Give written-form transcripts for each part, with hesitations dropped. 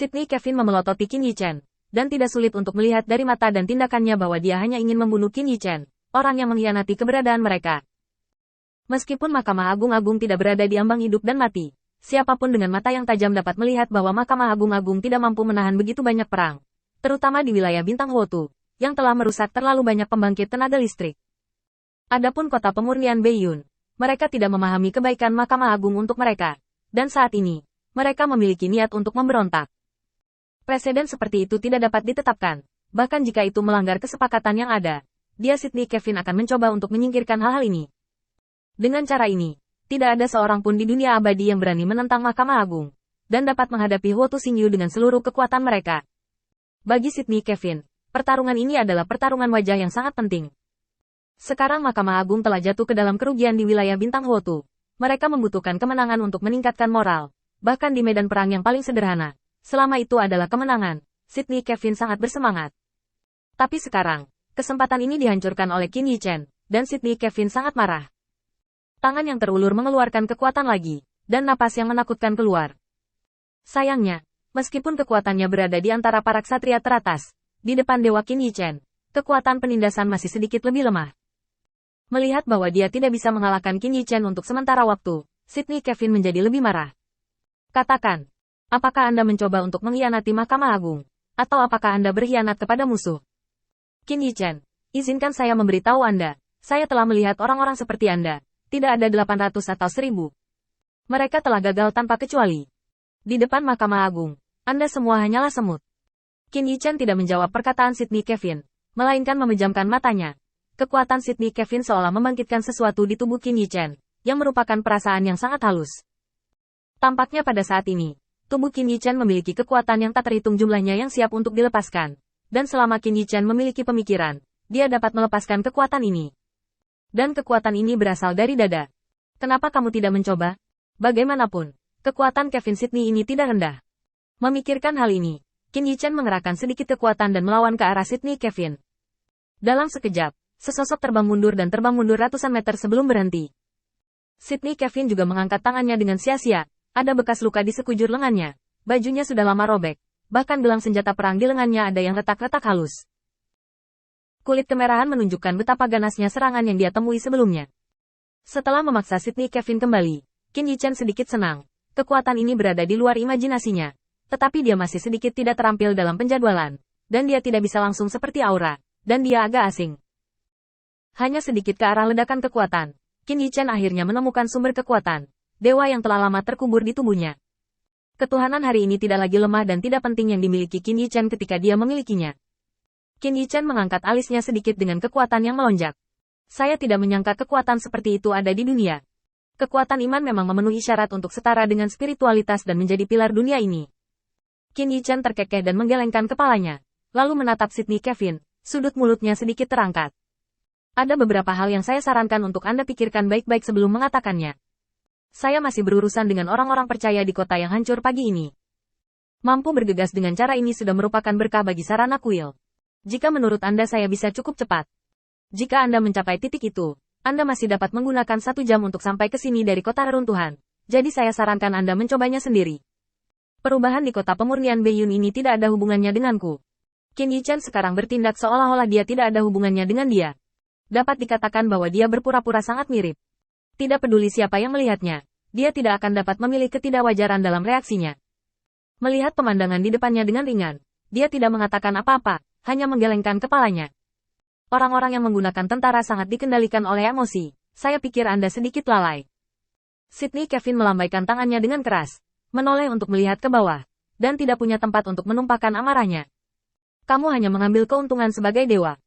Sydney Kevin memelototi Qin Yichen, dan tidak sulit untuk melihat dari mata dan tindakannya bahwa dia hanya ingin membunuh Qin Yichen, orang yang mengkhianati keberadaan mereka. Meskipun Mahkamah Agung tidak berada di ambang hidup dan mati, siapapun dengan mata yang tajam dapat melihat bahwa Mahkamah Agung tidak mampu menahan begitu banyak perang, terutama di wilayah Bintang Huotu, yang telah merusak terlalu banyak pembangkit tenaga listrik. Adapun kota pemurnian Beiyun, mereka tidak memahami kebaikan Mahkamah Agung untuk mereka, dan saat ini, mereka memiliki niat untuk memberontak. Presiden seperti itu tidak dapat ditetapkan, bahkan jika itu melanggar kesepakatan yang ada, dia Sydney Kevin akan mencoba untuk menyingkirkan hal-hal ini. Dengan cara ini, tidak ada seorang pun di dunia abadi yang berani menentang Mahkamah Agung, dan dapat menghadapi Huotu Xingyu dengan seluruh kekuatan mereka. Bagi Sydney Kevin, pertarungan ini adalah pertarungan wajah yang sangat penting. Sekarang Mahkamah Agung telah jatuh ke dalam kerugian di wilayah Bintang Huotu. Mereka membutuhkan kemenangan untuk meningkatkan moral, bahkan di medan perang yang paling sederhana. Selama itu adalah kemenangan, Sydney Kevin sangat bersemangat. Tapi sekarang, kesempatan ini dihancurkan oleh Qin Yichen, dan Sydney Kevin sangat marah. Tangan yang terulur mengeluarkan kekuatan lagi, dan napas yang menakutkan keluar. Sayangnya, meskipun kekuatannya berada di antara para ksatria teratas, di depan Dewa Qin Yichen, kekuatan penindasan masih sedikit lebih lemah. Melihat bahwa dia tidak bisa mengalahkan Qin Yichen untuk sementara waktu, Sydney Kevin menjadi lebih marah. Katakan, apakah Anda mencoba untuk mengkhianati Mahkamah Agung? Atau apakah Anda berkhianat kepada musuh? Qin Yichen, izinkan saya memberitahu Anda, saya telah melihat orang-orang seperti Anda. Tidak ada 800 atau 1000. Mereka telah gagal tanpa kecuali. Di depan Mahkamah Agung, Anda semua hanyalah semut. Qin Yichen tidak menjawab perkataan Sydney Kevin, melainkan memejamkan matanya. Kekuatan Sydney Kevin seolah membangkitkan sesuatu di tubuh Qin Yichen, yang merupakan perasaan yang sangat halus. Tampaknya pada saat ini, tubuh Qin Yichen memiliki kekuatan yang tak terhitung jumlahnya yang siap untuk dilepaskan. Dan selama Qin Yichen memiliki pemikiran, dia dapat melepaskan kekuatan ini. Dan kekuatan ini berasal dari dada. Kenapa kamu tidak mencoba? Bagaimanapun, kekuatan Kevin Sydney ini tidak rendah. Memikirkan hal ini, Qin Yichen mengerahkan sedikit kekuatan dan melawan ke arah Sydney Kevin. Dalam sekejap, sesosok terbang mundur ratusan meter sebelum berhenti. Sydney Kevin juga mengangkat tangannya dengan sia-sia. Ada bekas luka di sekujur lengannya. Bajunya sudah lama robek. Bahkan gelang senjata perang di lengannya ada yang retak-retak halus. Kulit kemerahan menunjukkan betapa ganasnya serangan yang dia temui sebelumnya. Setelah memaksa Sydney Kevin kembali, Qin Yichen sedikit senang. Kekuatan ini berada di luar imajinasinya. Tetapi dia masih sedikit tidak terampil dalam penjadwalan. Dan dia tidak bisa langsung seperti aura. Dan dia agak asing. Hanya sedikit ke arah ledakan kekuatan, Qin Yichen akhirnya menemukan sumber kekuatan. Dewa yang telah lama terkubur di tubuhnya. Ketuhanan hari ini tidak lagi lemah dan tidak penting yang dimiliki Qin Yichen ketika dia memilikinya. Qin Yichen mengangkat alisnya sedikit dengan kekuatan yang melonjak. Saya tidak menyangka kekuatan seperti itu ada di dunia. Kekuatan iman memang memenuhi syarat untuk setara dengan spiritualitas dan menjadi pilar dunia ini. Qin Yichen terkekeh dan menggelengkan kepalanya, lalu menatap Sydney Kevin, sudut mulutnya sedikit terangkat. Ada beberapa hal yang saya sarankan untuk Anda pikirkan baik-baik sebelum mengatakannya. Saya masih berurusan dengan orang-orang percaya di kota yang hancur pagi ini. Mampu bergegas dengan cara ini sudah merupakan berkah bagi sarana kuil. Jika menurut Anda saya bisa cukup cepat. Jika Anda mencapai titik itu, Anda masih dapat menggunakan 1 jam untuk sampai ke sini dari kota reruntuhan. Jadi saya sarankan Anda mencobanya sendiri. Perubahan di kota pemurnian Beiyun ini tidak ada hubungannya denganku. Qin Yichen sekarang bertindak seolah-olah dia tidak ada hubungannya dengan dia. Dapat dikatakan bahwa dia berpura-pura sangat mirip. Tidak peduli siapa yang melihatnya, dia tidak akan dapat memilih ketidakwajaran dalam reaksinya. Melihat pemandangan di depannya dengan ringan, dia tidak mengatakan apa-apa. Hanya menggelengkan kepalanya. Orang-orang yang menggunakan tentara sangat dikendalikan oleh emosi. Saya pikir Anda sedikit lalai. Sydney Kevin melambaikan tangannya dengan keras, menoleh untuk melihat ke bawah, dan tidak punya tempat untuk menumpahkan amarahnya. Kamu hanya mengambil keuntungan sebagai dewa.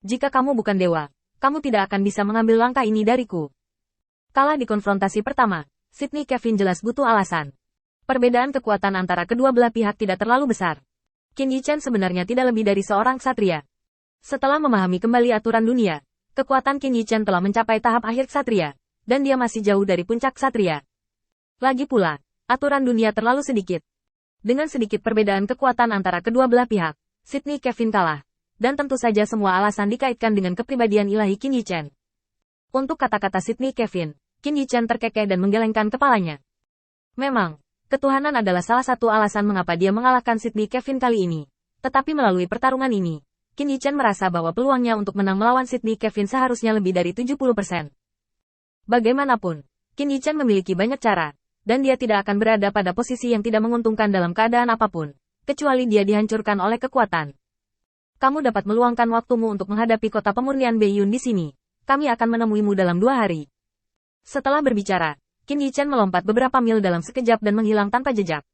Jika kamu bukan dewa, kamu tidak akan bisa mengambil langkah ini dariku. Kalah di konfrontasi pertama, Sydney Kevin jelas butuh alasan. Perbedaan kekuatan antara kedua belah pihak tidak terlalu besar. Qin Yichen sebenarnya tidak lebih dari seorang ksatria. Setelah memahami kembali aturan dunia, kekuatan Qin Yichen telah mencapai tahap akhir ksatria, dan dia masih jauh dari puncak ksatria. Lagi pula, aturan dunia terlalu sedikit. Dengan sedikit perbedaan kekuatan antara kedua belah pihak, Sydney Kevin kalah, dan tentu saja semua alasan dikaitkan dengan kepribadian ilahi Qin Yichen. Untuk kata-kata Sydney Kevin, Qin Yichen terkekeh dan menggelengkan kepalanya. Memang, Ketuhanan adalah salah satu alasan mengapa dia mengalahkan Sydney Kevin kali ini. Tetapi melalui pertarungan ini, Qin Yichen merasa bahwa peluangnya untuk menang melawan Sydney Kevin seharusnya lebih dari 70%. Bagaimanapun, Qin Yichen memiliki banyak cara, dan dia tidak akan berada pada posisi yang tidak menguntungkan dalam keadaan apapun, kecuali dia dihancurkan oleh kekuatan. Kamu dapat meluangkan waktumu untuk menghadapi kota pemurnian Beiyun di sini. Kami akan menemuimu dalam 2 hari. Setelah berbicara, Qin Yichen melompat beberapa mil dalam sekejap dan menghilang tanpa jejak.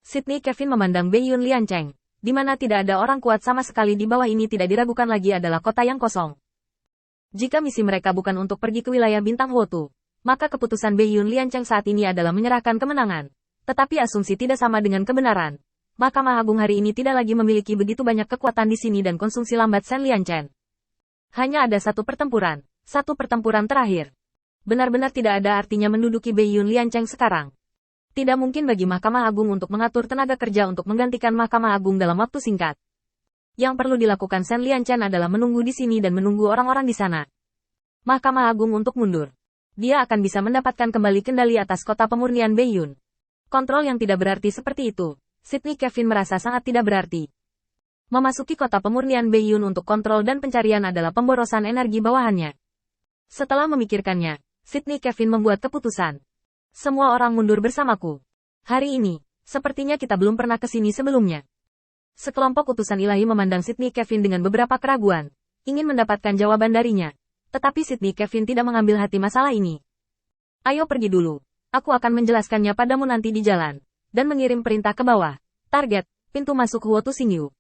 Sydney Kevin memandang Beiyun Liancheng, di mana tidak ada orang kuat sama sekali di bawah ini tidak diragukan lagi adalah kota yang kosong. Jika misi mereka bukan untuk pergi ke wilayah bintang Huotu, maka keputusan Beiyun Liancheng saat ini adalah menyerahkan kemenangan. Tetapi asumsi tidak sama dengan kebenaran. Mahkamah Agung hari ini tidak lagi memiliki begitu banyak kekuatan di sini dan konsumsi lambat Shen Lianchen. Hanya ada satu pertempuran terakhir. Benar-benar tidak ada artinya menduduki Beiyun Liancheng sekarang. Tidak mungkin bagi Mahkamah Agung untuk mengatur tenaga kerja untuk menggantikan Mahkamah Agung dalam waktu singkat. Yang perlu dilakukan Shen Lianchen adalah menunggu di sini dan menunggu orang-orang di sana. Mahkamah Agung untuk mundur. Dia akan bisa mendapatkan kembali kendali atas kota pemurnian Beiyun. Kontrol yang tidak berarti seperti itu. Sydney Kevin merasa sangat tidak berarti. Memasuki kota pemurnian Beiyun untuk kontrol dan pencarian adalah pemborosan energi bawahannya. Setelah memikirkannya, Sydney Kevin membuat keputusan. Semua orang mundur bersamaku. Hari ini, sepertinya kita belum pernah ke sini sebelumnya. Sekelompok utusan ilahi memandang Sydney Kevin dengan beberapa keraguan, ingin mendapatkan jawaban darinya. Tetapi Sydney Kevin tidak mengambil hati masalah ini. Ayo pergi dulu. Aku akan menjelaskannya padamu nanti di jalan. Dan mengirim perintah ke bawah. Target, pintu masuk Huotu Xingyu.